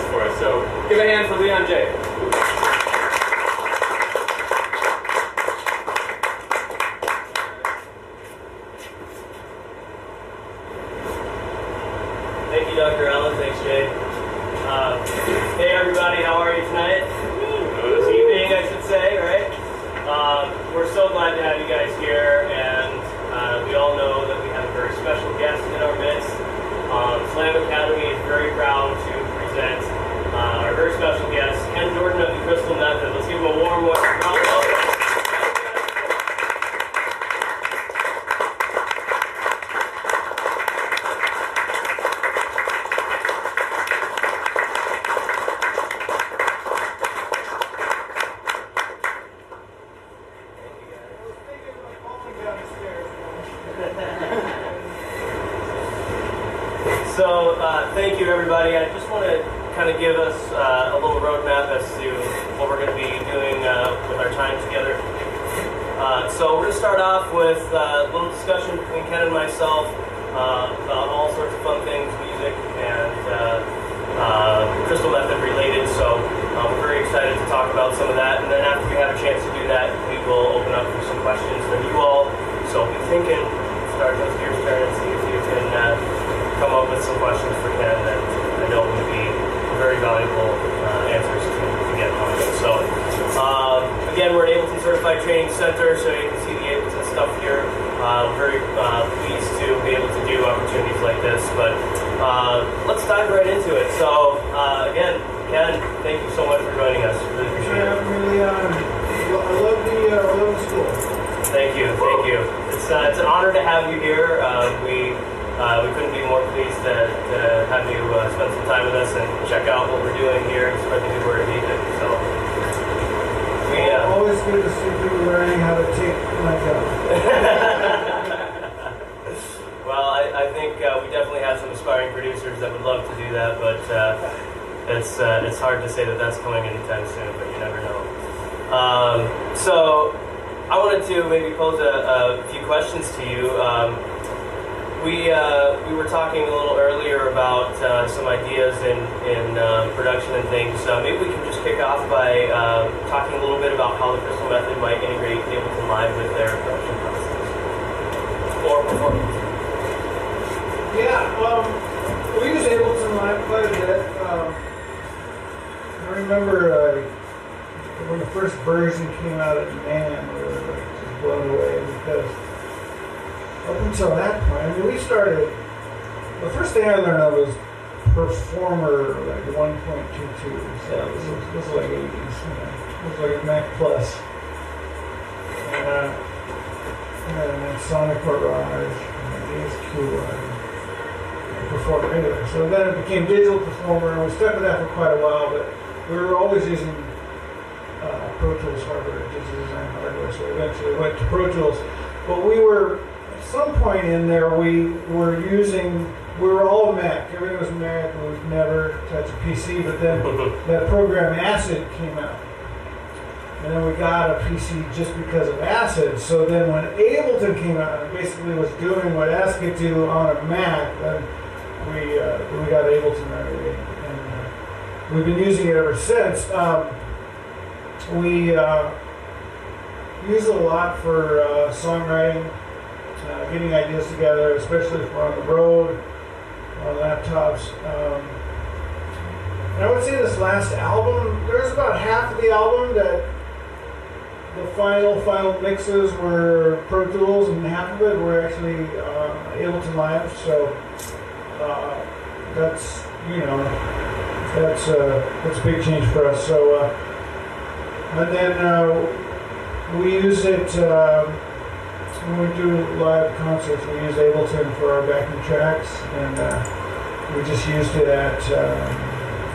guest for us. So give a hand for Leon J. Thank you, Dr. Allen. Thanks, Jay. Hey, everybody. How are you tonight? This evening, I should say, right? We're so glad to have you guys here, and we all know that we have a very special guest in our midst. Slam Academy is very proud to present our very special guest, Ken Jordan of the Crystal Method. Let's give him a warm welcome. So, thank you, everybody. I just want to kind of give us a little roadmap as to what we're going to be doing with our time together. So we're going to start off with a little discussion between Ken and myself about all sorts of fun things, music and Crystal Method related. So we're very excited to talk about some of that. And then after we have a chance to do that, we will open up for some questions from you all. So be thinking, start those gears turning, and see if you can come up with some questions for Ken that I know would be very valuable answers to get on it. So, again, we're an Ableton Certified Training Center, so you can see the Ableton stuff here. Very pleased to be able to do opportunities like this, but let's dive right into it. So, again, Ken, thank you so much for joining us. Really appreciate it. I love the school. Thank you, thank you. It's an honor to have you here. We couldn't be more pleased to have you spend some time with us and check out what we're doing here and spread the good word of Ethan. So, always good to see people learning how to take my job. Well, I think we definitely have some aspiring producers that would love to do that, but it's hard to say that that's coming anytime soon, but you never know. So, I wanted to maybe pose a few questions to you. We were talking a little earlier about some ideas in production and things. Maybe we can just kick off by talking a little bit about how the Crystal Method might integrate Ableton Live with their production process or performance. Yeah, we use Ableton Live quite a bit. I remember when the first version came out at Man, we were just blown away because up until that point, I mean, we started, the first thing I learned of was Performer, like 1.22, so it was like 80s, it was like a Mac Plus, and then Sonic Mirage, and DSQ, and Performer anyway. So then it became Digital Performer, and we stuck with that for quite a while, but we were always using Pro Tools hardware, digital design hardware, so eventually went to Pro Tools, but we were, at some point in there, we were all Mac. Everything was Mac. We would never touch a PC. But then that program Acid came out, and then we got a PC just because of Acid. So then when Ableton came out, and basically was doing what Acid could do on a Mac, then we got Ableton right away, and we've been using it ever since. We use it a lot for songwriting. Getting ideas together, especially if we're on the road, on laptops. And I would say this last album, there's about half of the album that the final mixes were Pro Tools, and half of it were actually Ableton Live. So that's a big change for us. So and then we use it. When we do live concerts, we use Ableton for our backing tracks, and we just used it at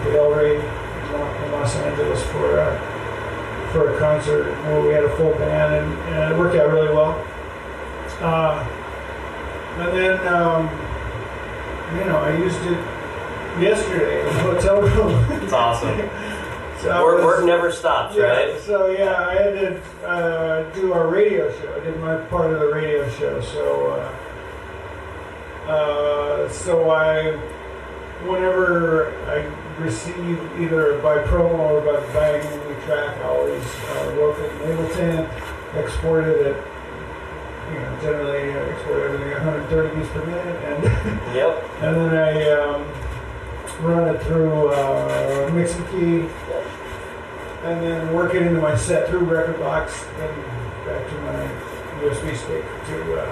the El Rey in Los Angeles for a concert where we had a full band, and it worked out really well. And then, I used it yesterday in the hotel room. It's awesome. So work never stops, right? So I had to do our radio show. I did my part of the radio show. So whenever I receive either by promo or by buying a new track. I always wrote it in Ableton, exported it. Generally export everything at 130 beats per minute, and Yep. and then I run it through mixing key, and then work it into my set through record box and back to my USB stick to.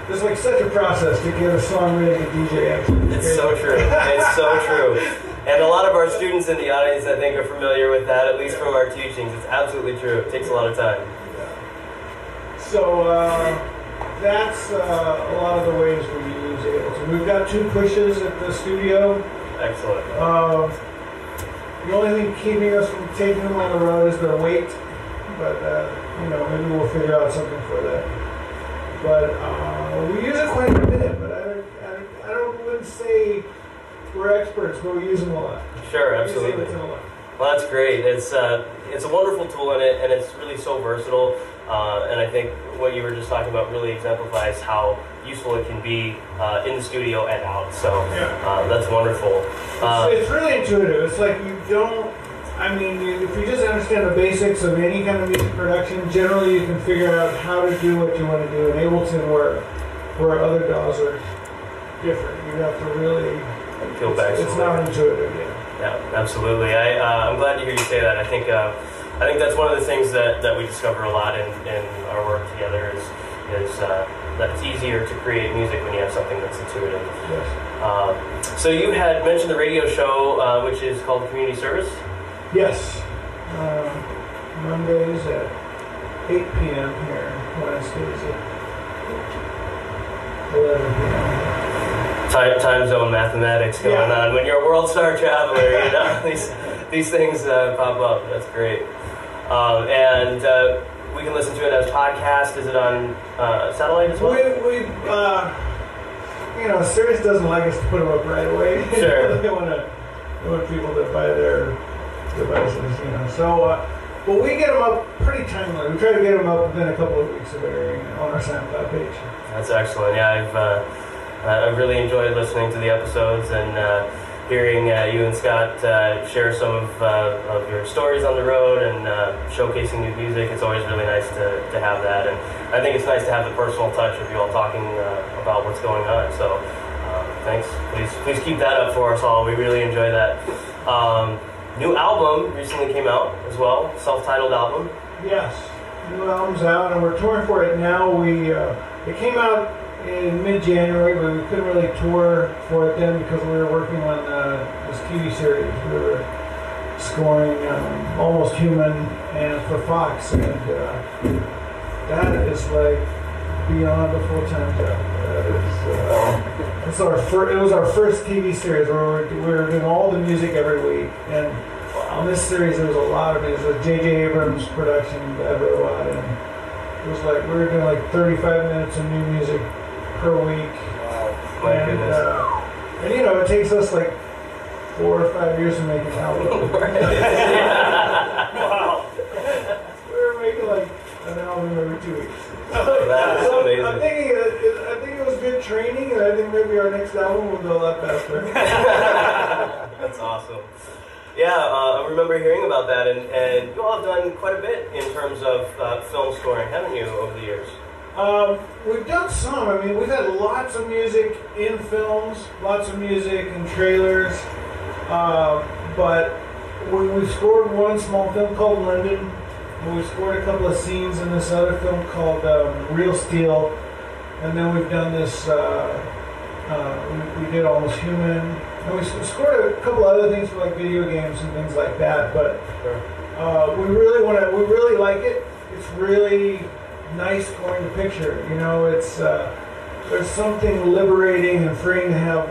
It's like such a process to get a song ready to DJ. It's so true. It's so true. And a lot of our students in the audience, I think, are familiar with that, at least from our teachings. It's absolutely true. It takes a lot of time. So that's a lot of the ways we use Ableton. We've got 2 pushes at the studio. Excellent. The only thing keeping us from taking them on the road is their weight. But, maybe we'll figure out something for that. But we use it quite a bit, but I wouldn't say we're experts, but we use them a lot. Sure, absolutely. Well, that's great. It's a wonderful tool, and it's really so versatile. And I think what you were just talking about really exemplifies how useful it can be in the studio and out. So that's wonderful. It's really intuitive. It's like if you just understand the basics of any kind of music production, generally you can figure out how to do what you want to do in Ableton, where other DAWs are different. You have to really peel back. It's not intuitive yet. Yeah, absolutely. I'm glad to hear you say that. I think that's one of the things that we discover a lot in our work together is that it's easier to create music when you have something that's intuitive. Yes. So you had mentioned the radio show, which is called Community Service. Yes. Mondays at 8 p.m. here. Wednesdays at 11 p.m. Time zone mathematics going on. When you're a world star traveler, these things pop up. That's great. And we can listen to it as podcast. Is it on satellite as well? Sirius doesn't like us to put them up right away. Sure. They want people to buy their devices, So, but we get them up pretty timely. We try to get them up within a couple of weeks of airing on our SoundCloud page. That's excellent. Yeah, I've really enjoyed listening to the episodes and hearing you and Scott share some of your stories on the road and showcasing new music. It's always really nice to have that, and I think it's nice to have the personal touch of you all talking about what's going on. So thanks. Please keep that up for us all. We really enjoy that. New album recently came out as well, self-titled album. Yes, new album's out, and we're touring for it now. It came out in mid-January, but we couldn't really tour for it then because we were working on this TV series. We were scoring Almost Human and for Fox, and that is like beyond a full-time job. It was our first TV series where we were doing all the music every week, and on this series there was a lot of it. It was a J.J. Abrams production that I wrote a lot, and it was like we were doing like 35 minutes of new music per week. Wow, my goodness. And it takes us like 4 or 5 years to make an album. Wow. We were making like an album every 2 weeks. That's amazing. I think it was good training, and I think maybe our next album will go a lot faster. That's awesome. Yeah, I remember hearing about that, and you all have done quite a bit in terms of film scoring, haven't you, over the years? We've done some. I mean, we've had lots of music in films, lots of music in trailers, but we scored one small film called London. We scored a couple of scenes in this other film called Real Steel, and then we've done this. We did Almost Human, and we scored a couple other things for like video games and things like that. But we really like it. It's really nice scoring the picture. It's there's something liberating and freeing to have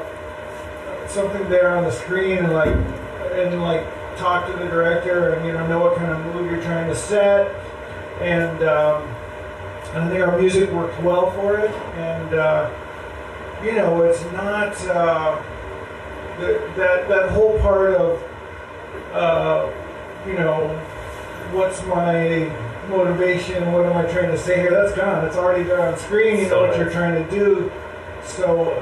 something there on the screen and talk to the director and know what kind of mood you're trying to set, and I think our music works well for it, and it's not that whole part of what's my motivation, what am I trying to say here, that's gone. It's already there on screen. You know what you're trying to do, so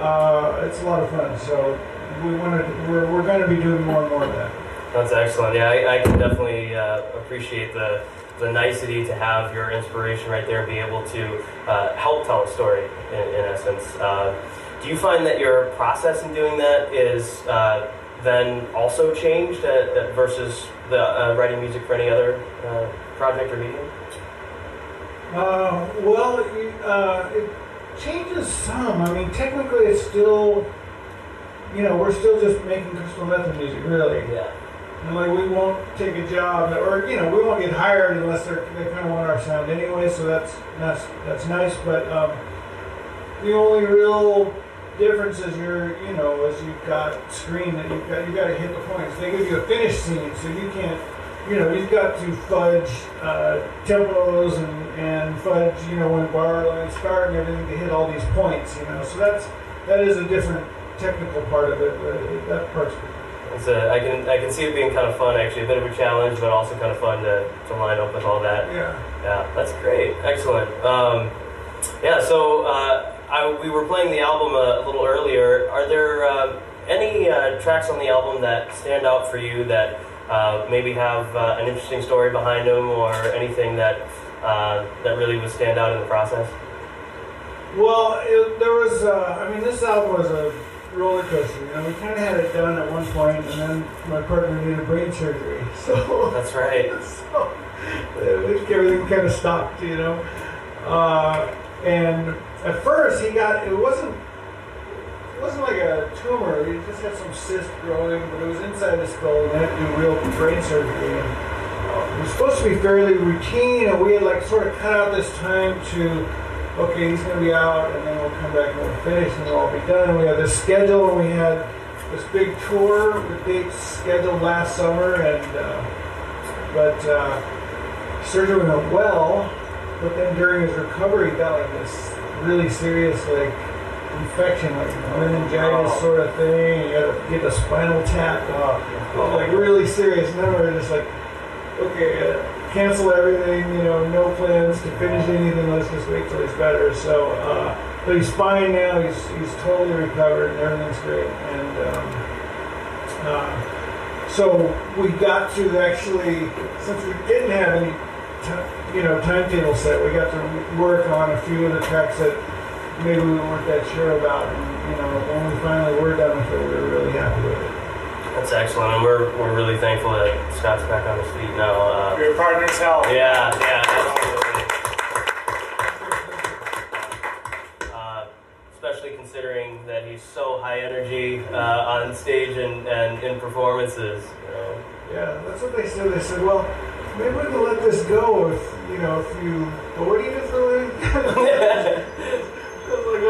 it's a lot of fun. So we're going to be doing more and more of that. That's excellent. Yeah, I can definitely appreciate the nicety to have your inspiration right there and be able to help tell a story in essence. Do you find that your process in doing that is then also changed versus the writing music for any other project or medium? Well, it changes some. I mean, technically it's still, we're still just making crystal method music, really. Yeah. And like, we won't take a job, or we won't get hired unless they kind of want our sound anyway. So that's nice. But the only real difference is as you've got screen that you've got to hit the points. They give you a finished scene, so you can't. You've got to fudge tempos and fudge when bar lines start and everything to hit all these points. So that is a different technical part of it. That part's good. I can see it being kind of fun, actually, a bit of a challenge, but also kind of fun to line up with all that. Yeah. Yeah, that's great. Excellent. So we were playing the album a little earlier. Are there any tracks on the album that stand out for you that maybe have an interesting story behind them, or anything that really would stand out in the process? Well, there was. This album was a roller coaster. We kind of had it done at one point, and then my partner needed brain surgery. So that's right. So everything kind of stopped, And at first, it wasn't like a tumor. He just had some cyst growing, but it was inside the skull, and they had to do real brain surgery. And it was supposed to be fairly routine, and we had sort of cut out this time to, okay, he's going to be out, and then we'll come back and we'll finish, and we'll all be done. And we had this schedule, and we had this big tour with dates scheduled last summer, but surgery went well. But then during his recovery, he got this really serious infection, meningitis sort of thing. You got to get the spinal tap, really serious. And then we were just okay, cancel everything. No plans to finish anything. Let's just wait till he's better. So, but he's fine now. He's totally recovered, and everything's great. And so we got to actually, since we didn't have any timetable set, we got to work on a few of the tracks that maybe we weren't that sure about, and when we finally were done with it, we were really happy with it. That's excellent, and we're really thankful that Scott's back on his feet now. Your partner's help. Yeah, absolutely. Especially considering that he's so high energy on stage and in performances. Yeah, that's what they said. They said, well, maybe we can let this go if you. But what do you do for a living?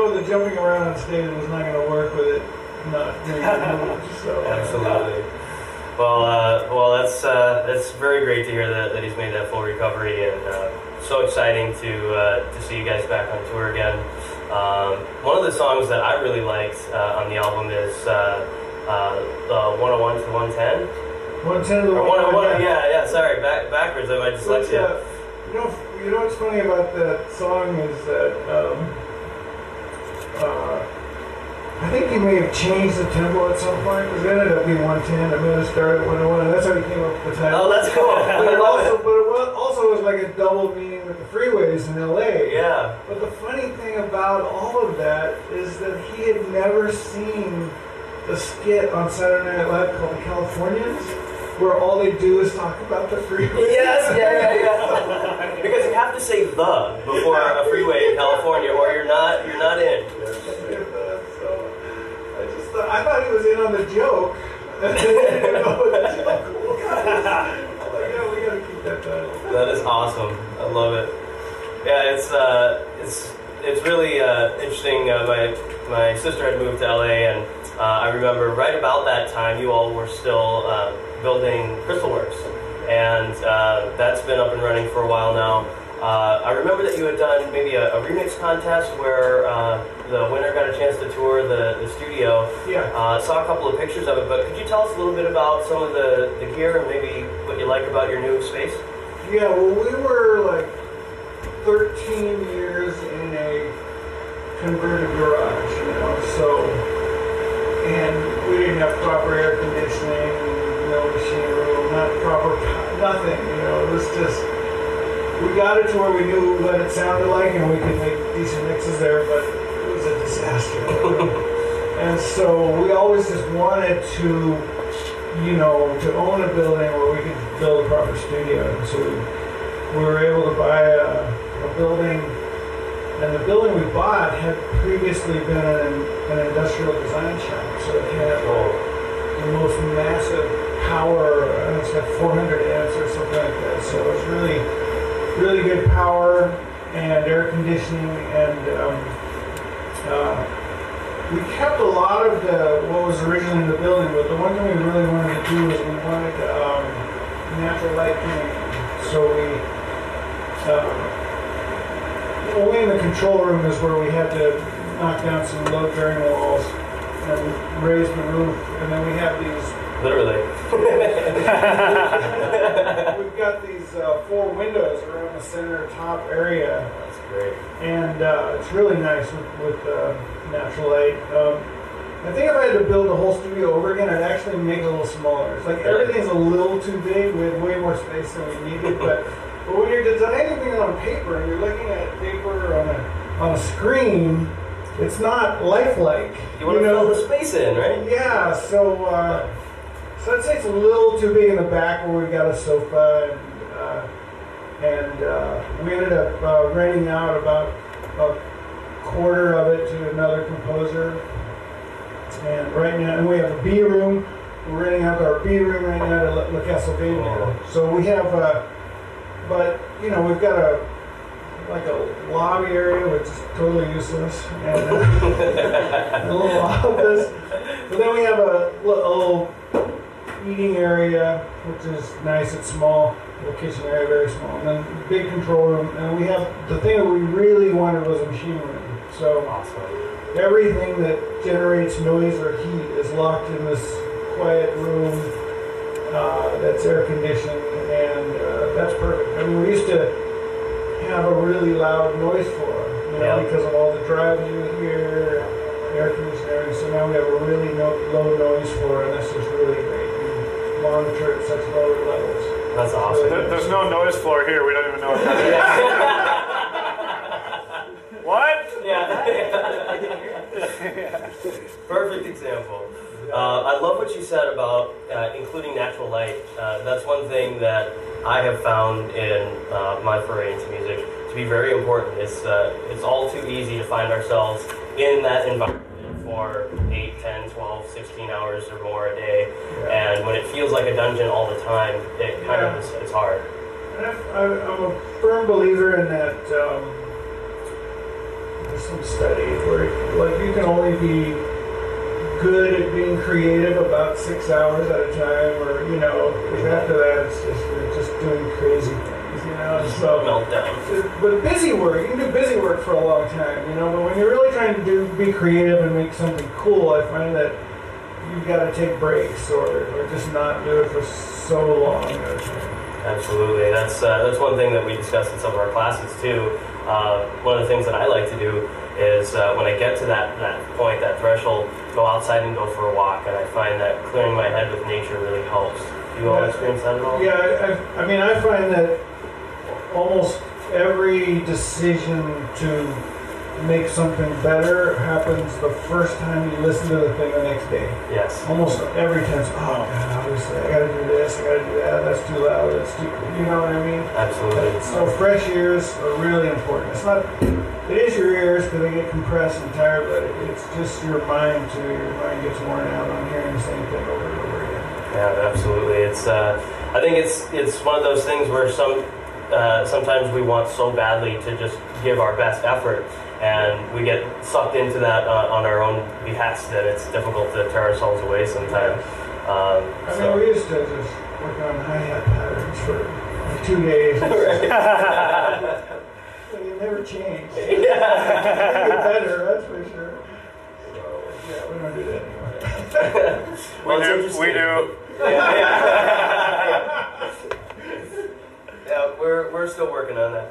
The jumping around on stage was not going to work with it not doing the moves. So absolutely. Well, that's very great to hear that he's made that full recovery, and so exciting to see you guys back on tour again. One of the songs that I really liked on the album is the 101 to 110. 110 to 101. Yeah. Sorry, backwards. My dyslexia. You know what's funny about that song is that I think he may have changed the tempo at some point, because it ended up being 110. It may have started at 101, and that's how he came up with the title. Oh, that's cool. But it also was like a double meaning with the freeways in LA. Yeah. But the funny thing about all of that is that he had never seen the skit on Saturday Night Live called The Californians, where all they do is talk about the freeway. Yes, yeah. Because you have to say "the" before a freeway in California, or you're not in. So I thought he was in on the joke. And then he didn't know what the joke was. Yeah, we gotta keep that title. That is awesome. I love it. Yeah, it's really interesting. My sister had moved to LA, and I remember right about that time you all were still building Crystalworks, and that's been up and running for a while now. I remember that you had done maybe a remix contest where the winner got a chance to tour the studio. Yeah. Saw a couple of pictures of it, but could you tell us a little bit about some of the gear and maybe what you like about your new space? Yeah, well, we were 13 years in a converted garage, so, and we didn't have proper air conditioning, no machine room, not proper, nothing, it was just, we got it to where we knew what it sounded like and we could make decent mixes there, but it was a disaster. And so we always just wanted to, to own a building where we could build a proper studio. And so we were able to buy a building, and the building we bought had previously been an industrial design shop. So it had the most massive power, it's got 400 amps or something like that. So it was really, really good power and air conditioning, and we kept a lot of what was originally in the building, but the one thing we really wanted to do was we wanted natural light coming in. So we only in the control room is where we had to knock down some load-bearing walls and raise the roof, and then we have these. Literally. We've got these 4 windows around the center top area. That's great. And it's really nice with natural light. I think if I had to build the whole studio over again, I'd actually make it a little smaller. It's like everything's a little too big. We had way more space than we needed. But when you're designing anything on paper and you're looking at paper on a screen, it's not lifelike. You want to fill the space in, right? Yeah. So I'd say it's a little too big in the back where we've got a sofa, and we ended up renting out about a quarter of it to another composer. And right now, and we have a B room. We're renting out our B room right now to La Castlevania. So we have, but we've got a lobby area, which is totally useless, and a little office. But then we have a little eating area, which is nice. It's small. The kitchen area, very small. And then big control room. And we have, the thing that we really wanted was a machine room. So awesome. Everything that generates noise or heat is locked in this quiet room that's air conditioned, and that's perfect. I mean, we used to have a really loud noise floor, because of all the drives you hear, air conditioning. So now we have a really low noise floor, and this is really great. We monitor at such low levels. That's awesome. There's no noise floor here. We don't even know what that is. What? Yeah. Perfect example. I love what you said about including natural light. That's one thing that I have found in my foray into music to be very important. It's all too easy to find ourselves in that environment for 8, 10, 12, 16 hours or more a day. Yeah. And when it feels like a dungeon all the time, it kind of is, it's hard. And I'm a firm believer in that. There's some study where you can only be good at being creative about 6 hours at a time, or because after that you're just doing crazy things, So meltdown. But busy work, you can do busy work for a long time, But when you're really trying to be creative and make something cool, I find that you've got to take breaks or just not do it for so long at a time. Absolutely. That's one thing that we discussed in some of our classes too. One of the things that I like to do is when I get to that point, that threshold, go outside and go for a walk, and I find that clearing my head with nature really helps. Do you all experience that at all? Yeah, I mean, I find that almost every decision to make something better happens the first time you listen to the thing the next day. Yes. Almost every time. Oh God, obviously I gotta do this, I gotta do that, that's too loud, that's too, you know what I mean? Absolutely. So fresh ears are really important. It is your ears because they get compressed and tired, but it's just your mind too. Your mind gets worn out on hearing the same thing over and over again. Yeah, absolutely. It's I think it's one of those things where sometimes we want so badly to just give our best effort, and we get sucked into that on our own behest that it's difficult to tear ourselves away sometimes. We used to just work on hi-hat patterns for like 2 days. It never changed. Yeah. It get better, that's for sure. So, yeah, we don't do that anymore. We do. Yeah, we're still working on that.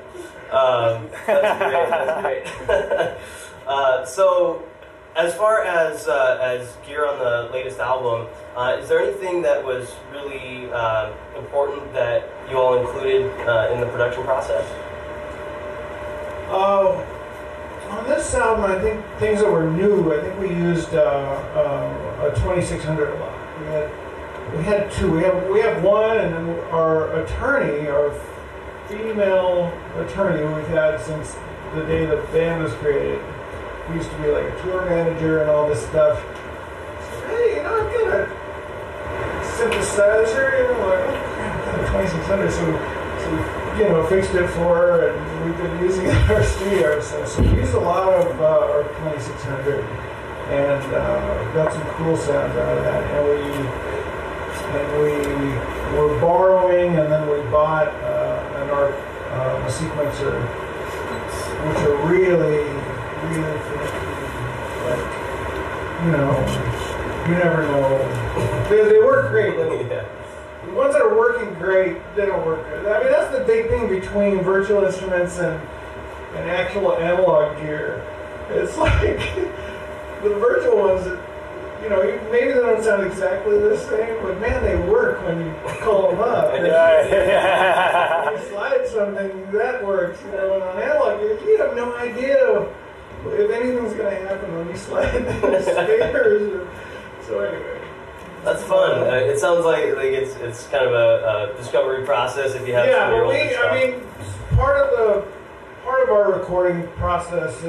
That's great. So as far as gear on the latest album, is there anything that was really important that you all included in the production process? On this album, I think things that were new. I think we used a 2600 a lot. We had two. We have one, and then our attorney, our female attorney, who we've had since the day the band was created. We used to be like a tour manager and all this stuff. So, hey, I've got a synthesizer, like, I've got a 2600, so we, fixed it for her, and we've been using it in our studio. So we used a lot of our 2600, and got some cool sounds out of that. And we were borrowing, and then we bought an art a sequencer, which are really like, you never know. They work great. Yeah. The ones that are working great, they don't work good. I mean, that's the big thing between virtual instruments and actual analog gear. It's like the virtual ones that, maybe they don't sound exactly the same, but man, they work when you call them up. When you slide something, that works. And on analog, you have no idea if anything's going to happen when you slide those speakers. So anyway. That's fun. It sounds like it's kind of a discovery process if you have some of your older stuff. I mean, part of our recording process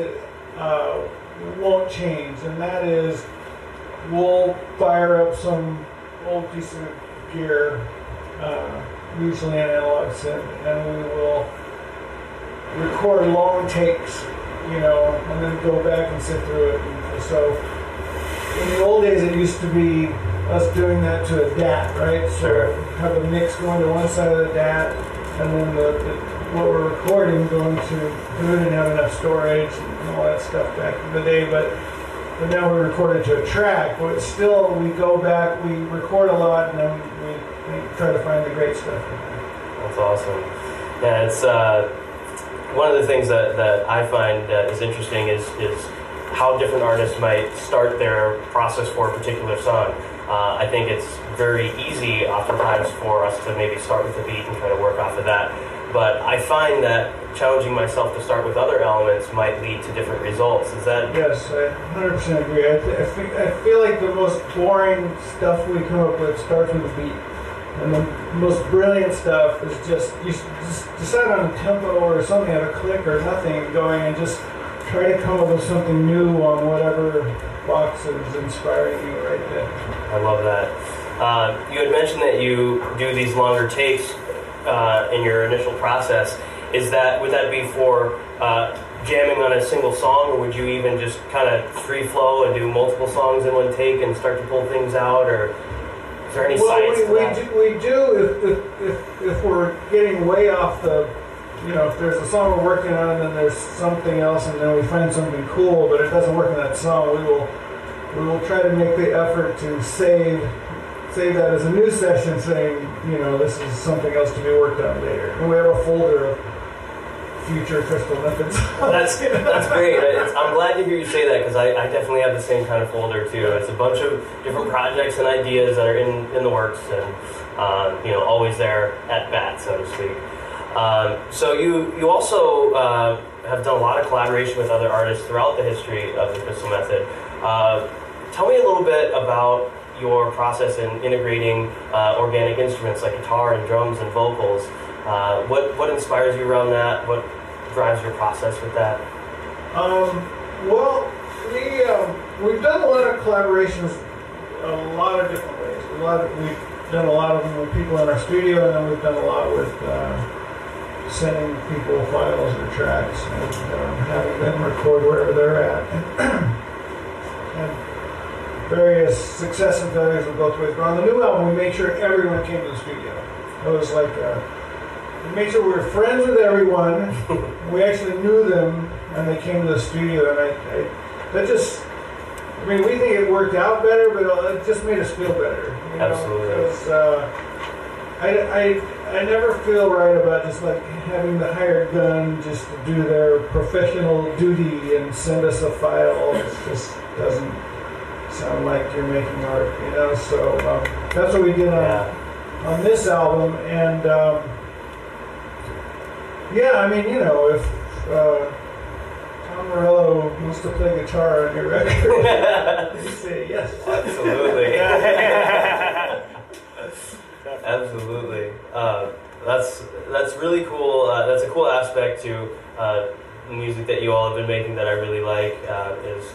won't change, and that is we'll fire up some old piece of gear, usually an analog synth, and we will record long takes, and then go back and sit through it. And so in the old days, it used to be us doing that to a DAT, right? Sure. So have a mix going to one side of the DAT, and then what we're recording going to, we didn't have enough storage and all that stuff back in the day, but now we record it to a track. But still, we go back, we record a lot, and then we try to find the great stuff. That's awesome. Yeah, it's one of the things that I find is interesting is how different artists might start their process for a particular song. I think it's very easy oftentimes for us to maybe start with a beat and try to work off of that. But I find that challenging myself to start with other elements might lead to different results. Is that? Yes, I 100% agree. I feel like the most boring stuff we come up with starts with a beat. And the most brilliant stuff is just decide on a tempo or something, have a click or nothing going, and just try to come up with something new on whatever box is inspiring you right then. I love that. You had mentioned that you do these longer takes in your initial process. Would that be for jamming on a single song, or would you even just kind of free flow and do multiple songs in one take and start to pull things out, or is there any science to that? We do if we're getting way off the, if there's a song we're working on and then there's something else and then we find something cool, but it doesn't work in that song, we will try to make the effort to save that as a new session, saying, this is something else to be worked on later. And we have a folder of future crystal methods. That's great. I'm glad to hear you say that, because I definitely have the same kind of folder too. It's a bunch of different projects and ideas that are in the works, and always there at bat, so to speak. So you also have done a lot of collaboration with other artists throughout the history of the Crystal Method. Tell me a little bit about your process in integrating organic instruments like guitar and drums and vocals. What inspires you around that? What drives your process with that? Well, we've done a lot of collaborations a lot of different ways. We've done a lot of them with people in our studio, and then we've done a lot with sending people files or tracks and having them record wherever they're at. And various success and failures of both ways. But on the new album, we made sure everyone came to the studio. It was like we made sure we were friends with everyone. We actually knew them, and they came to the studio. And we think it worked out better, but it just made us feel better. Absolutely. Because I never feel right about just like having the hired gun just to do their professional duty and send us a file. It's doesn't sound like you're making art, you know. So that's what we did on this album, and yeah, I mean, you know, if Tom Morello wants to play guitar on your record, you say yes. Absolutely. Absolutely. That's really cool. That's a cool aspect to music that you all have been making that I really like.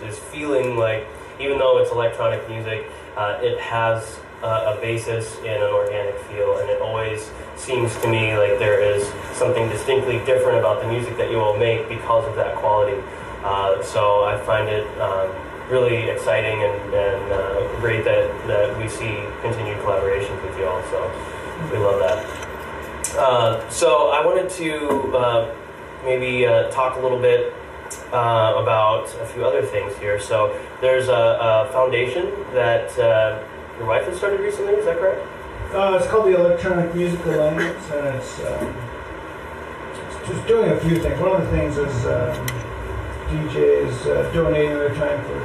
Is feeling like, even though it's electronic music, it has a basis in an organic feel, and it always seems to me like there is something distinctly different about the music that you all make because of that quality. So I find it really exciting and great that we see continued collaborations with you all. So we love that. So I wanted to maybe talk a little bit about a few other things here. So there's a foundation that your wife has started recently, is that correct? It's called the Electronic Music Alliance, and it's just doing a few things. One of the things is DJs donating their time for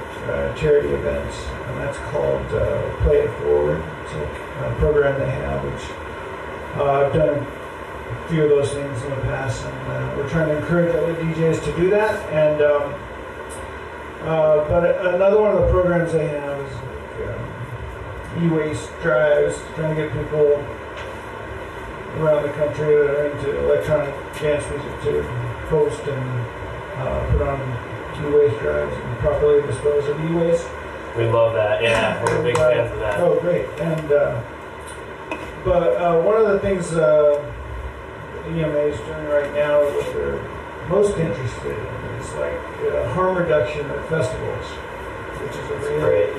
charity events, and that's called Play It Forward. It's a program they have, which I've done a few of those things in the past, and we're trying to encourage other DJs to do that. And but another one of the programs they have is e-waste drives, trying to get people around the country that are into electronic dance music to post and put on e-waste drives and properly dispose of e-waste. We love that. Yeah, we're big fans of that. Oh, great. And but one of the things EMA is doing right now, what they're most interested in, is like harm reduction at festivals, which is a really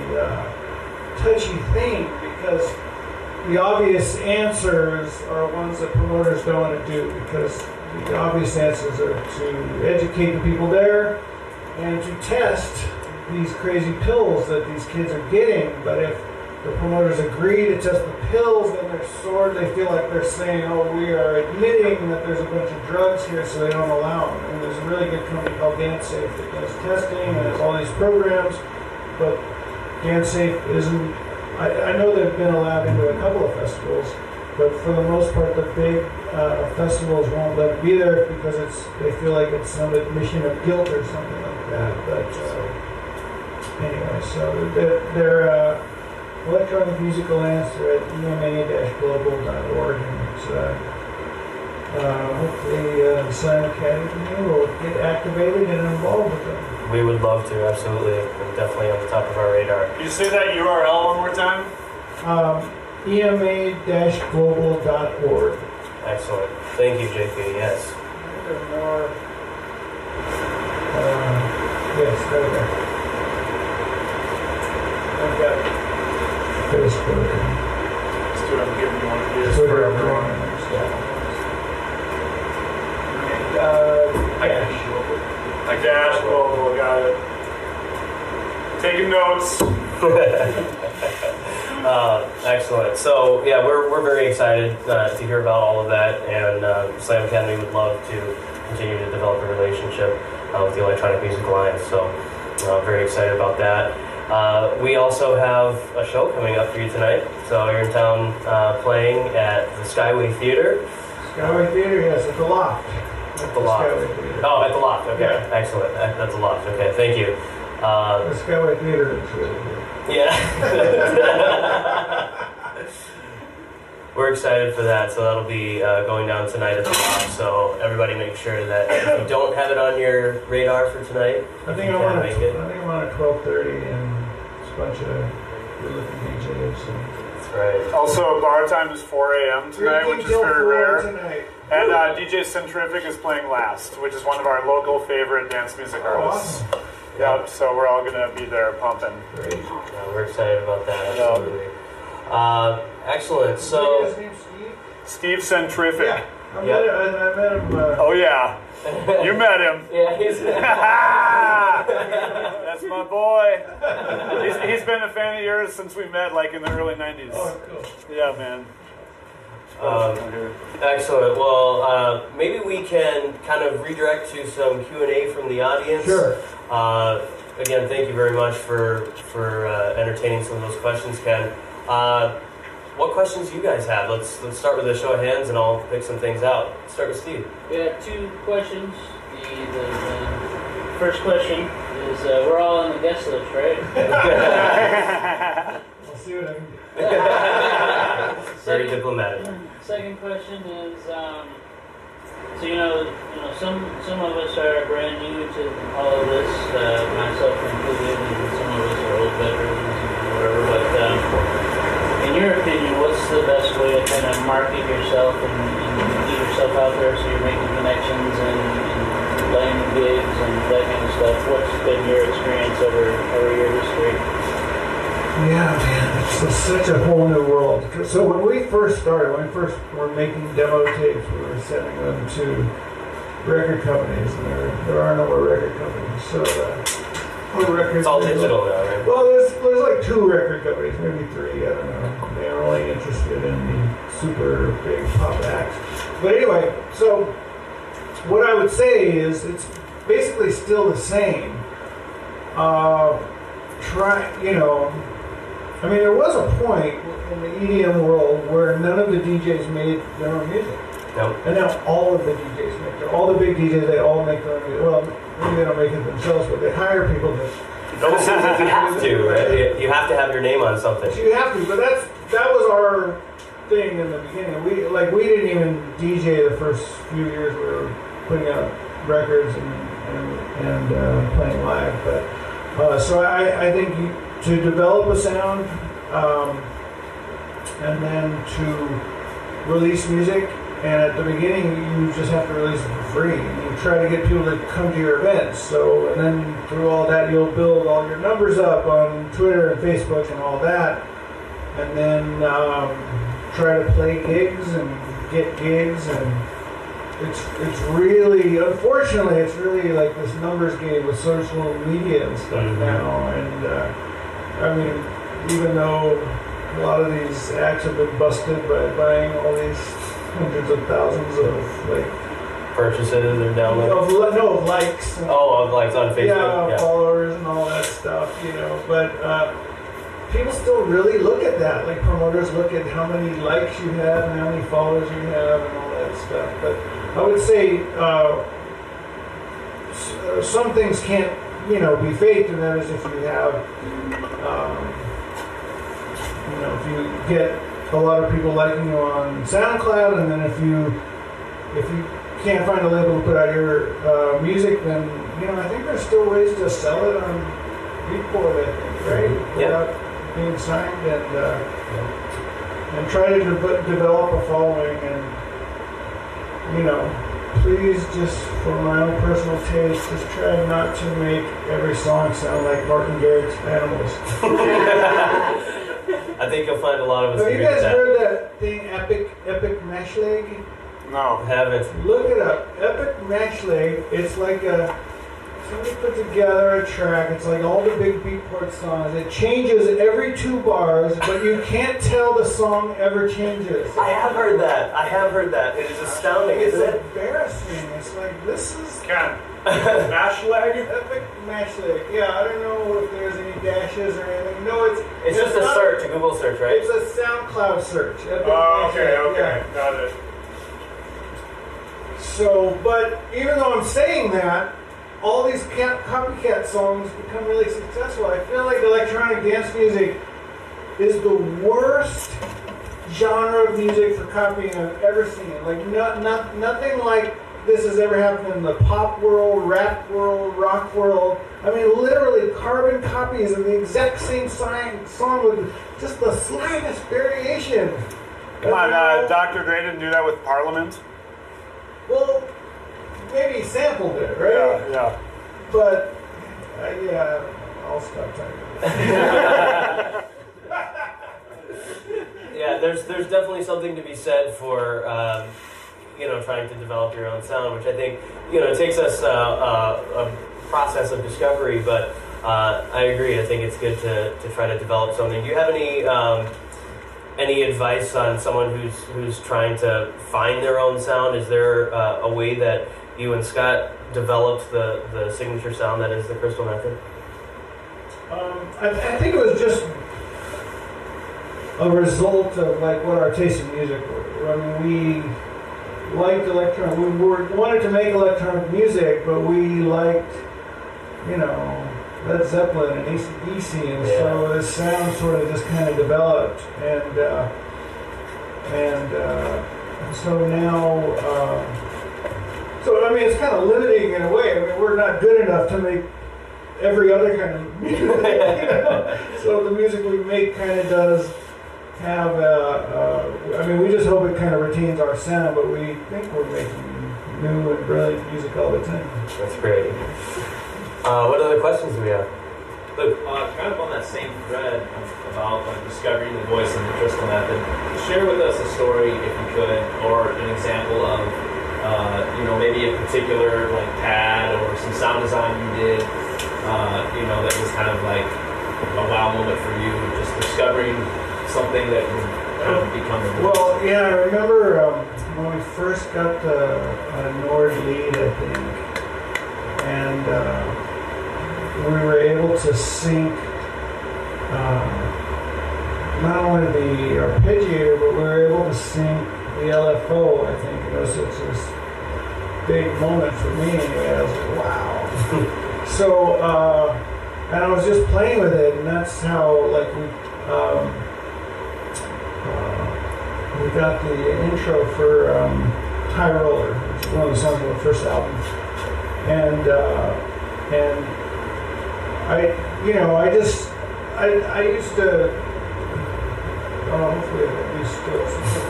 touchy thing, because the obvious answers are ones that promoters don't want to do, because the obvious answers are to educate the people there and to test these crazy pills that these kids are getting. But if the promoters agree to test the pills, then they feel like they're saying, oh, we are admitting that there's a bunch of drugs here, so they don't allow them. And there's a really good company called DanceSafe that does testing and has all these programs, but DanceSafe isn't. I know they've been allowed into a couple of festivals, but for the most part, the big festivals won't let it be there because they feel like it's some admission of guilt or something like that. But anyway, so they're Electronic Music Alliance. They're at ema-global.org, and it's hopefully the Slam Academy will get activated and involved with them. We would love to, absolutely. We're definitely on the top of our radar. Can you say that URL one more time? ema-global.org. Excellent. Thank you, JP. Yes. There are more. Yes, there we go. I've got Facebook. Let's do what I'm giving you one of these Twitter, for everyone. Dash. Like Dash Global, got it. Taking notes. Excellent. So yeah, we're very excited to hear about all of that, and Slam Academy would love to continue to develop a relationship with the Electronic Music Alliance. So very excited about that. We also have a show coming up for you tonight. So you're in town playing at the Skyway Theater. Skyway Theater, yes, at the Loft. At the Loft. Oh, at the Loft. Okay, yeah. Excellent. That's the Loft. Okay, thank you. The Skyway Theater is really good. Yeah. We're excited for that. So that'll be going down tonight at the Loft. So everybody make sure that if you don't have it on your radar for tonight, I think I'm on at 12:30, and it's a bunch of good-looking DJs. That's right. Also, bar time is 4 a.m. tonight, which is very rare. Tonight. And DJ Centrific is playing last, which is one of our local favorite dance music artists. Awesome. Yeah, so we're all going to be there pumping. Great. Yeah, we're excited about that. Absolutely. Excellent. So, his name's Steve? Steve Centrific. Yeah, I met him. Oh yeah, you met him. Yeah, he's. That's my boy. He's been a fan of yours since we met, like in the early '90s. Oh, cool. Yeah, man. Excellent. Well, maybe we can kind of redirect to some Q&A from the audience. Sure. again, thank you very much for entertaining some of those questions, Ken. What questions do you guys have? Let's start with a show of hands, and I'll pick some things out. Let's start with Steve. We have 2 questions. The first question is, we're all on the guest list, right? I'll see what I can do. Very diplomatic. Second question is, so some of us are brand new to all of this, myself included, and some of us are old veterans and whatever. But in your opinion, what's the best way to kind of market yourself and get yourself out there so you're making connections and landing gigs and that kind of stuff? What's been your experience over your history? Yeah, man, it's such a whole new world. So when we first started, when we first were making demo tapes, we were sending them to record companies, and there are no more record companies. So it's all digital now, right? Well, there's like 2 record companies, maybe 3. I don't know. They're only interested in the super big pop acts. But anyway, so what I would say is it's basically still the same. There was a point in the EDM world where none of the DJs made their own music. Nope. And now all of the DJs all the big DJs, they all make their own music. Well, maybe they don't make it themselves, but they hire people to. Those things that you have to, right? You have to have your name on something. You have to, but that was our thing in the beginning. We didn't even DJ the first few years. We were putting out records and playing live. But so I think to develop a sound and then to release music. And at the beginning, you just have to release it for free. You try to get people to come to your events. So, and then through all that, you'll build all your numbers up on Twitter and Facebook and all that. And then try to play gigs and get gigs. And it's really, unfortunately, it's really like this numbers game with social media and stuff now. And even though a lot of these acts have been busted by buying all these hundreds of thousands of purchases or downloads. Of likes. Of likes on Facebook. Yeah, followers and all that stuff. But people still really look at that. Like promoters look at how many likes you have and how many followers you have and all that stuff. But I would say some things can't be faked, and that is if you have if you get a lot of people liking you on SoundCloud, and then if you can't find a label to put out your music, then I think there's still ways to sell it on Beatport, I think, right? Without being signed, and try to develop a following, and please, just for my own personal taste, just try not to make every song sound like Martin Garrix's Animals. I think you'll find a lot of us. Have you guys heard that thing, Epic Mashley? No. Haven't. Look it up. Epic Mashley. It's like somebody put together a track. It's like all the big Beatport songs. It changes every 2 bars, but you can't tell the song ever changes. I have heard that. It is astounding, isn't it? It's embarrassing. It's like, this is... Ken. Mashley? Epic Mashley. Yeah, I don't know if there's any dashes or anything. No, it's just a search, a Google search, right? It's a SoundCloud search. Okay, yeah. Got it. So, but even though I'm saying that, all these copycat songs become really successful. I feel like electronic dance music is the worst genre of music for copying I've ever seen. Like, nothing like this has ever happened in the pop world, rap world, rock world. I mean, literally carbon copies of the exact same song with just the slightest variation. Come on, Dr. Dre didn't do that with Parliament? Well, maybe he sampled it, right? Yeah. But, I'll stop talking. Yeah, there's definitely something to be said for trying to develop your own sound, which I think it takes us a process of discovery. But I agree. I think it's good to try to develop something. Do you have any advice on someone who's trying to find their own sound? Is there a way that you and Scott developed the signature sound that is the Crystal Method? I think it was just a result of like what our taste in music were. I mean, we liked electronic. We wanted to make electronic music, but we liked, you know, Led Zeppelin and AC/DC, and so this sound sort of just kind of developed, and so now, so I mean, it's kind of limiting in a way. I mean, we're not good enough to make every other kind of music, you know? So the music we make kind of does have I mean, we just hope it kind of retains our sound, but we think we're making new and brilliant music all the time. That's great. What other questions do we have? Luke? Kind of on that same thread about like discovering the voice and interest in that, then share with us a story, if you could, or an example of, you know, maybe a particular like pad or some sound design you did, you know, that was kind of like a wow moment for you, just discovering something that would kind of become a voice. Well, yeah, I remember when we first got the Nord lead, I think, and we were able to sync not only the arpeggiator, but we were able to sync the LFO, I think. It was this big moment for me. I was like, wow. So, and I was just playing with it, and that's how, like, we got the intro for High Roller, which is one of the songs on the first album. And I used to, hopefully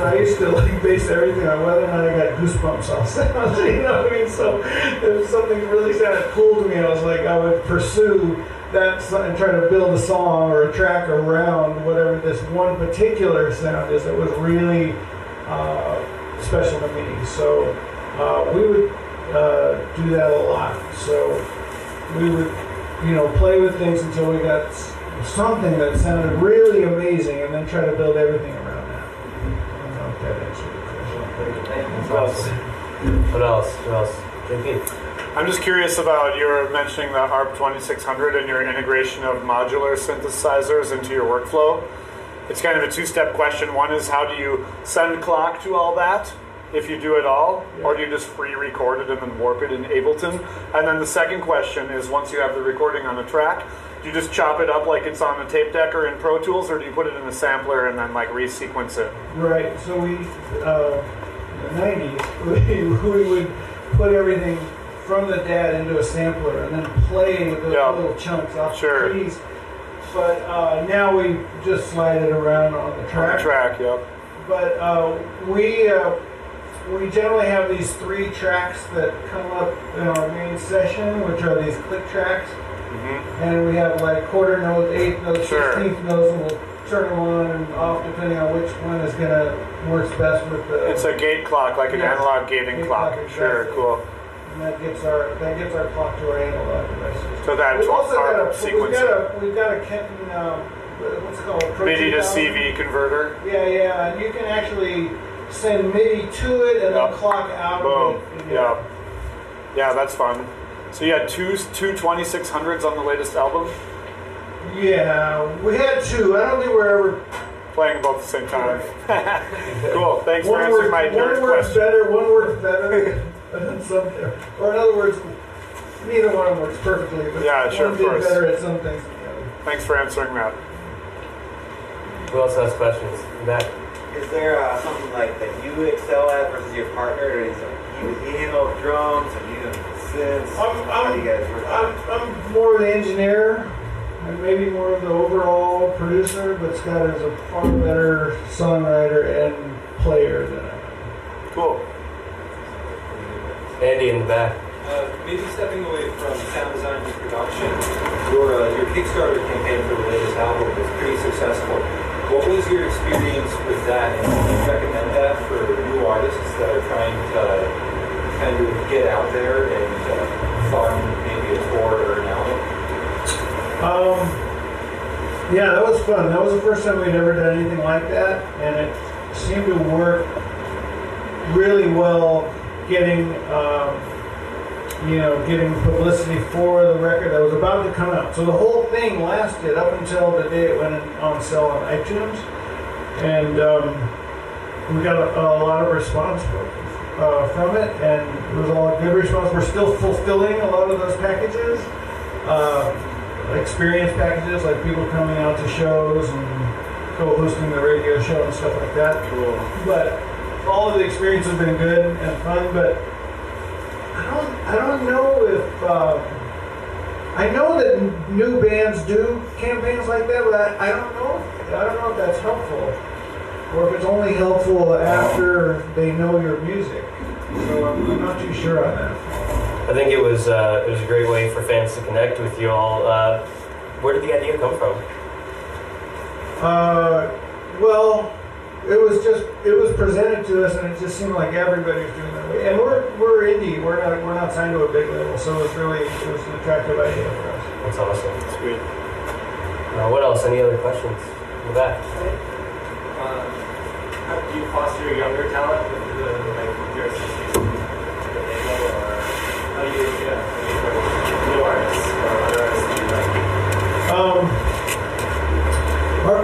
I used to like base everything on whether or not I got goosebumps off sounds, you know what I mean? So if something really sounded cool to me, I would pursue that and try to build a song or a track around whatever this one particular sound is that was really special to me. So we would do that a lot. So we would, you know, play with things until we got something that sounded really amazing, and then try to build everything around that. I don't know if that answered the question. What else? JP? I'm just curious about your mentioning the ARP 2600 and your integration of modular synthesizers into your workflow. It's kind of a two-step question. One is, how do you send clock to all that, if you do it all, or do you just pre-record it and then warp it in Ableton? And then the second question is, once you have the recording on the track, do you just chop it up like it's on a tape deck or in Pro Tools, or do you put it in a sampler and then like resequence it? Right. So we, in the 90s, we would put everything from the DAT into a sampler and then play those little chunks off the keys. But now we just slide it around on the track. On the track, yep. But we generally have these 3 tracks that come up in our main session, which are these click tracks. Mm-hmm. And we have like quarter notes, 8th notes, 16th notes, and we'll turn them on and off depending on which one is going to work best with the... It's a gate clock, like an analog gating clock. Exactly. Sure, cool. And that gets our clock to our analog devices. So that 12-part sequencer. We've got a Kenton, what's it called? MIDI to CV converter. Yeah, and you can actually send MIDI to it and then clock out of it. Yeah, that's fun. So you had two 2600s on the latest album? Yeah, we had 2. I don't think we're ever playing them both at the same time. Cool. Thanks for answering my nerd question. One works better than something. Or in other words, neither one of them works perfectly, but one did better at some things than the other. Thanks for answering that. Who else has questions? Matt? Is there something like that you excel at versus your partner? Or is he handle drums and you synths? How do you guys work? I'm more of the engineer and maybe more of the overall producer, but Scott is a far better songwriter and player than I am. Cool. Andy in the back. Maybe stepping away from sound design to production, your Kickstarter campaign for the latest album was pretty successful. What was your experience with that, and do you recommend that for new artists that are trying to kind of get out there and fund maybe a tour or an album? Yeah, that was fun. That was the first time we'd ever done anything like that, and it seemed to work really well getting getting publicity for the record that was about to come out. So the whole thing lasted up until the day it went on sale on iTunes, and we got a lot of response from it, and it was all a good response. We're still fulfilling a lot of those packages, experience packages, like people coming out to shows and co-hosting the radio show and stuff like that. Cool. But all of the experience has been good and fun, but I don't know if I know that new bands do campaigns like that, but I don't know if that's helpful, or if it's only helpful after they know your music. So I'm not too sure on that. I think it was a great way for fans to connect with you all. Where did the idea come from? Well, it was presented to us, and it just seemed like everybody was doing that way. And we're indie. We're not signed to a big label, so it was an attractive idea for us. That's awesome. Sweet. What else? Any other questions? In the back. How do you foster younger talent with your association with the label, or how do you approach new artists or other artists that you like?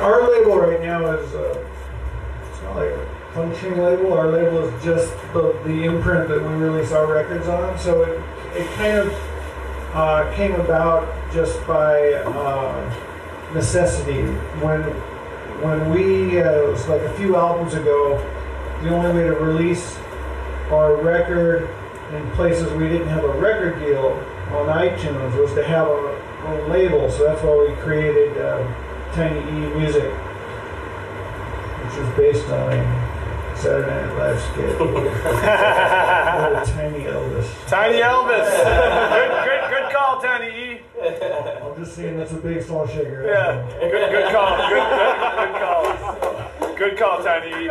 Our label right now is it's not like a functioning label. Our label is just the imprint that we release our records on. So it kind of came about just by necessity. When we it was like a few albums ago, the only way to release our record in places we didn't have a record deal on iTunes was to have our own label. So that's why we created Tiny E Music, which was based on a Saturday Night Live skit. Tiny Elvis. Tiny Elvis. Good call, Tiny E. I'm just saying that's a big small shaker. Yeah. Good call. Good call, Tiny E. I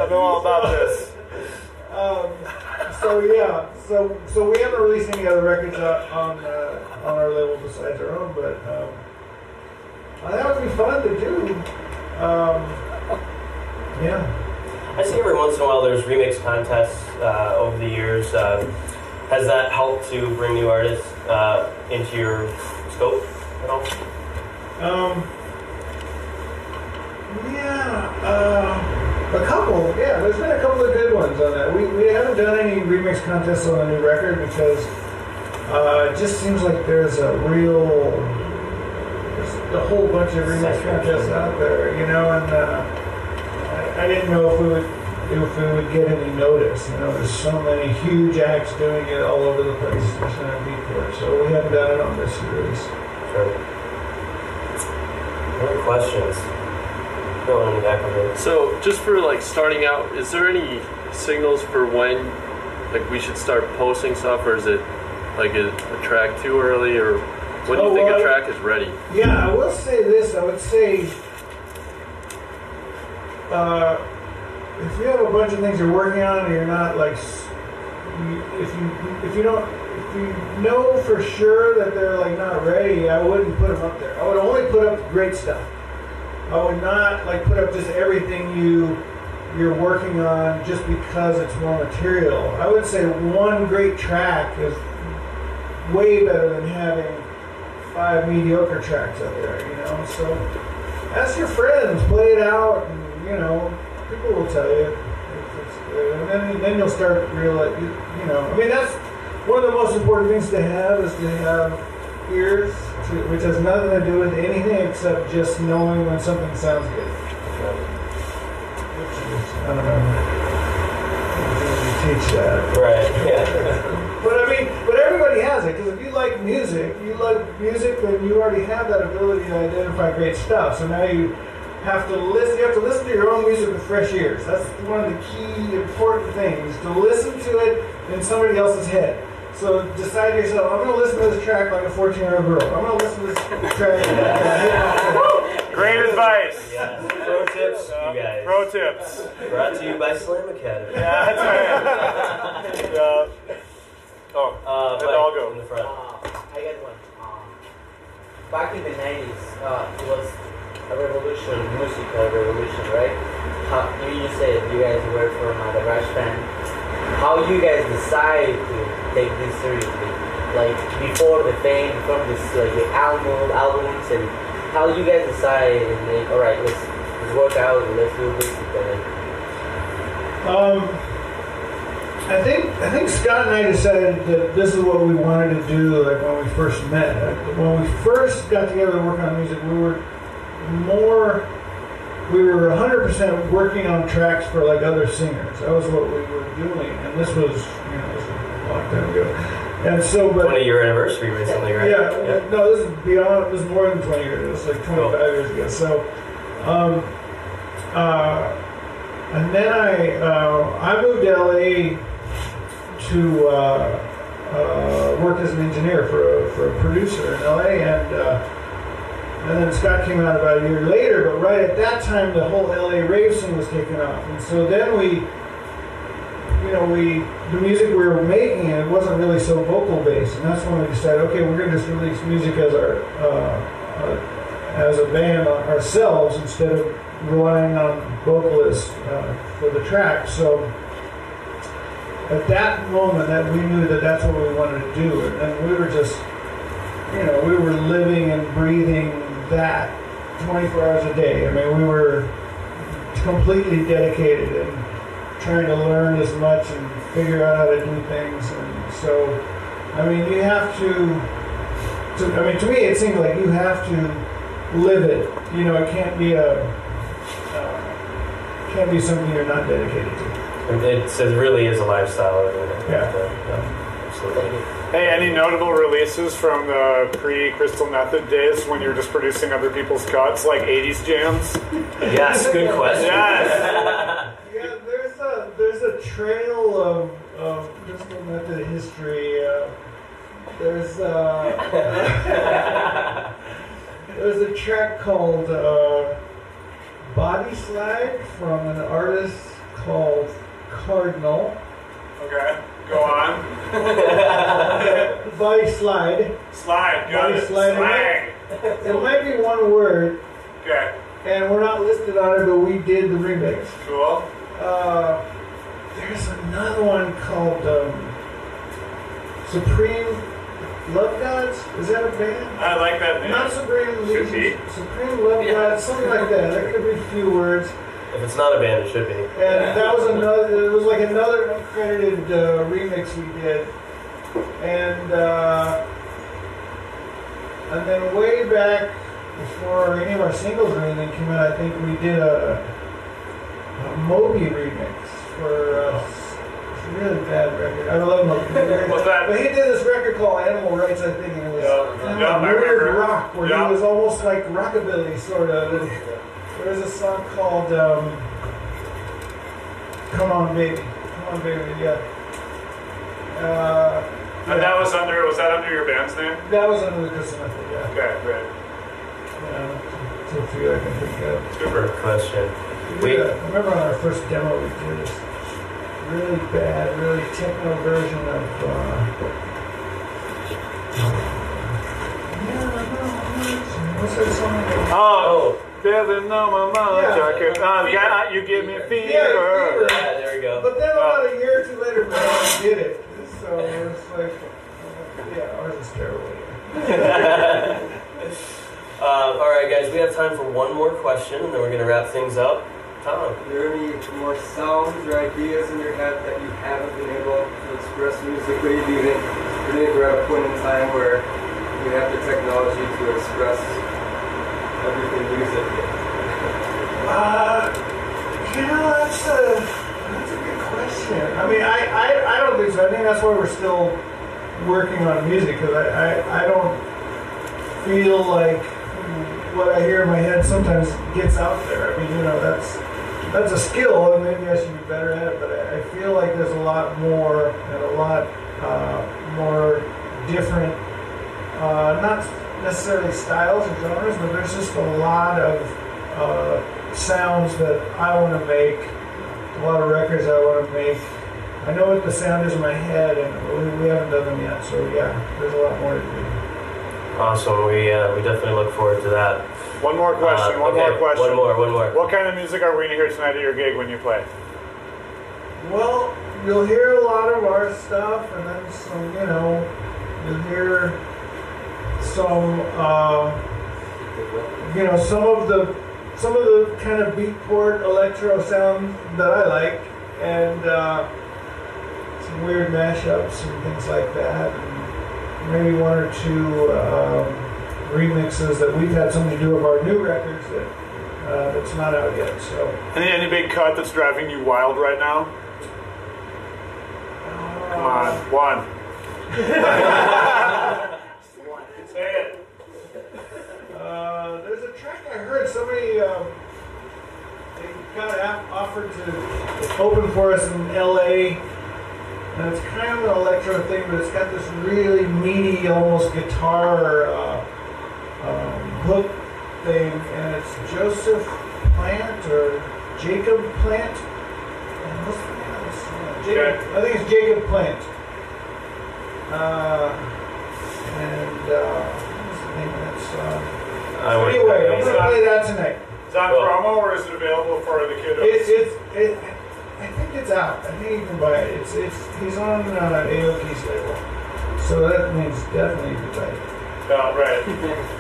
know all about this. So we haven't released any other records on our label besides our own, but that would be fun to do. Yeah. I see every once in a while there's remix contests over the years. Has that helped to bring new artists into your scope at all? A couple. Yeah, there's been a couple of good ones on that. We haven't done any remix contests on the new record because it just seems like there's a whole bunch of remix contests out there, and I didn't know if we would get any notice. There's so many huge acts doing it all over the place. There's not a need for it, so we haven't done it on this series. Sure. Any questions? Going in the back of it. So, just for starting out, is there any signals for when we should start posting stuff, or is it a track too early, or when do you think a track is ready? Yeah, I will say this. I would say if you have a bunch of things you're working on and you're not if you know for sure that they're not ready, I wouldn't put them up there. I would only put up great stuff. I would not put up just everything you're working on just because it's more material. I would say one great track is way better than having 5 mediocre tracks out there, So ask your friends, play it out, and people will tell you if it's good, and then you'll start realizing, that's one of the most important things to have is to have ears, which has nothing to do with anything except just knowing when something sounds good. Which is, I don't know, you teach that. Right, yeah. But everybody has it, because if you like music, then you already have that ability to identify great stuff. So now you have to listen to your own music with fresh ears. That's one of the key important things, to listen to it in somebody else's head. So decide to yourself, I'm going to listen to this track like a 14-year-old girl. I'm going to listen to this track. Great advice. Yes. Pro tips, you guys. Pro tips. Brought to you by Slam Academy. Yeah, that's right. And I'll go. In the front. I got one. Back in the 90s, it was a revolution, musical revolution, right? You said you guys work for the garage band. How you guys decide to take this seriously? Like before the fame, before this like the albums, and how you guys decide and like, all right, let's work out and let's do this together. I think Scott and I decided that this is what we wanted to do. Like when we first met, when we first got together to work on music, we were 100% working on tracks for like other singers. That was what we were doing, and this was this was a long time ago. And so, but 20-year anniversary recently, right? Yeah, no, this is beyond. This is more than 20 years. It was like 25 years ago. So, and then I moved to LA to work as an engineer for a producer in LA, and then Scott came out about a year later. But right at that time, the whole LA rave scene was taking off, and so then the music we were making, it wasn't really so vocal based, and that's when we decided, okay, we're going to just release music as as a band ourselves instead of relying on vocalists for the track. So at that moment, that we knew that that's what we wanted to do, and we were just, we were living and breathing that 24 hours a day. I mean, we were completely dedicated and trying to learn as much and figure out how to do things. And so, I mean, you have to me, it seems like you have to live it. It can't be something you're not dedicated to. It really is a lifestyle. Yeah. Absolutely. Hey, any notable releases from the pre-Crystal Method days when you were just producing other people's cuts, like 80s jams? Yes, good question. Yes. Yeah, there's a trail of Crystal Method history. There's a track called Body Slide from an artist called Cardinal. Okay, go on. Body Slide. Slide, Body good. Slide. Slang. It might be one word, Okay, and we're not listed on it, but we did the remix. cool. There's another one called Supreme Love Gods. Is that a band? I like that name. Not Supreme Should be. Legions. Supreme Love Gods, something like that. That could be a few words. If it's not a band, it should be. And that was another. It was like another uncredited remix we did, and then way back before any of our singles or anything came out, I think we did a Moby remix for a really bad record. I love Moby. What's that? But he did this record called Animal Rights, I think, and it was kind of I weird remember. rock, where Yeah. he was almost like rockabilly, sort of. And there's a song called Come On Baby. Come On Baby, yeah. And was that under your band's name? That was under the Crystal Method, yeah. Okay, great. So a few I can think of. Super question. I remember on our first demo we did this really bad, really techno version of what's that song? Oh, Billy, no, my mama, Yeah. jacket. Yeah, you give me fever. Yeah, Fever. Yeah, there we go. But then about a year or two later, we did it. So it's like, yeah, ours is terrible. All right, guys, we have time for one more question, and then we're going to wrap things up. Tom. Are there any more sounds or ideas in your head that you haven't been able to express musically? Do you think we're at a point in time where we have the technology to express everything musically? That's a good question. I mean, I don't think so. I think that's why we're still working on music, because I don't feel like what I hear in my head sometimes gets out there. I mean, that's a skill, and maybe I should be better at it, but I feel like there's a lot more and a lot more different, not necessarily styles or genres, but there's just a lot of sounds that I want to make, a lot of records I want to make. I know what the sound is in my head, and we haven't done them yet, so yeah, there's a lot more to do. Awesome. We definitely look forward to that. One more question. One more question. One more. What kind of music are we going to hear tonight at your gig when you play? Well, you'll hear a lot of our stuff, and then some, you know, you'll hear some, you know, some of the kind of beatport electro sound that I like, and some weird mashups and things like that, and maybe one or two remixes that we've had something to do with our new records that's not out yet. So any big cut that's driving you wild right now? Come on, one. Say it. There's a track I heard somebody they got offered to open for us in LA, and it's kind of an electro thing, but it's got this really meaty, almost guitar hook thing, and it's Joseph Plant or Jacob Plant. And what's the name of this? Jacob, I think it's Jacob Plant. What's the name of that song? Anyway, I'm going to play that tonight. Is that promo or is it available for the kiddos? I think it's out. I think you can buy it. He's on Aoki's label, so that means definitely you can buy it. Oh, right.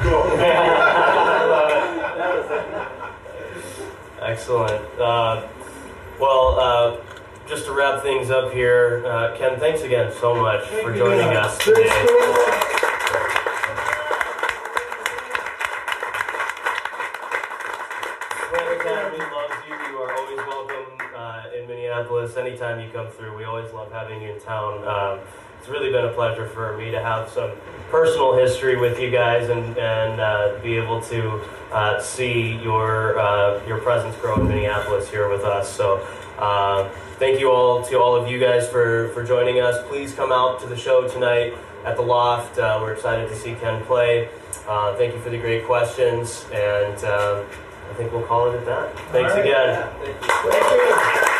Cool. I love it. Excellent. Well, just to wrap things up here, Ken, thanks again so much for joining us today. Academy loves you. You are always welcome in Minneapolis. Anytime you come through, we always love having you in town. It's really been a pleasure for me to have some personal history with you guys and be able to see your presence grow in Minneapolis here with us. So thank you all to all of you guys for joining us. Please come out to the show tonight at the Loft. We're excited to see Ken play. Thank you for the great questions, and I think we'll call it at that. Thanks again. Thank you.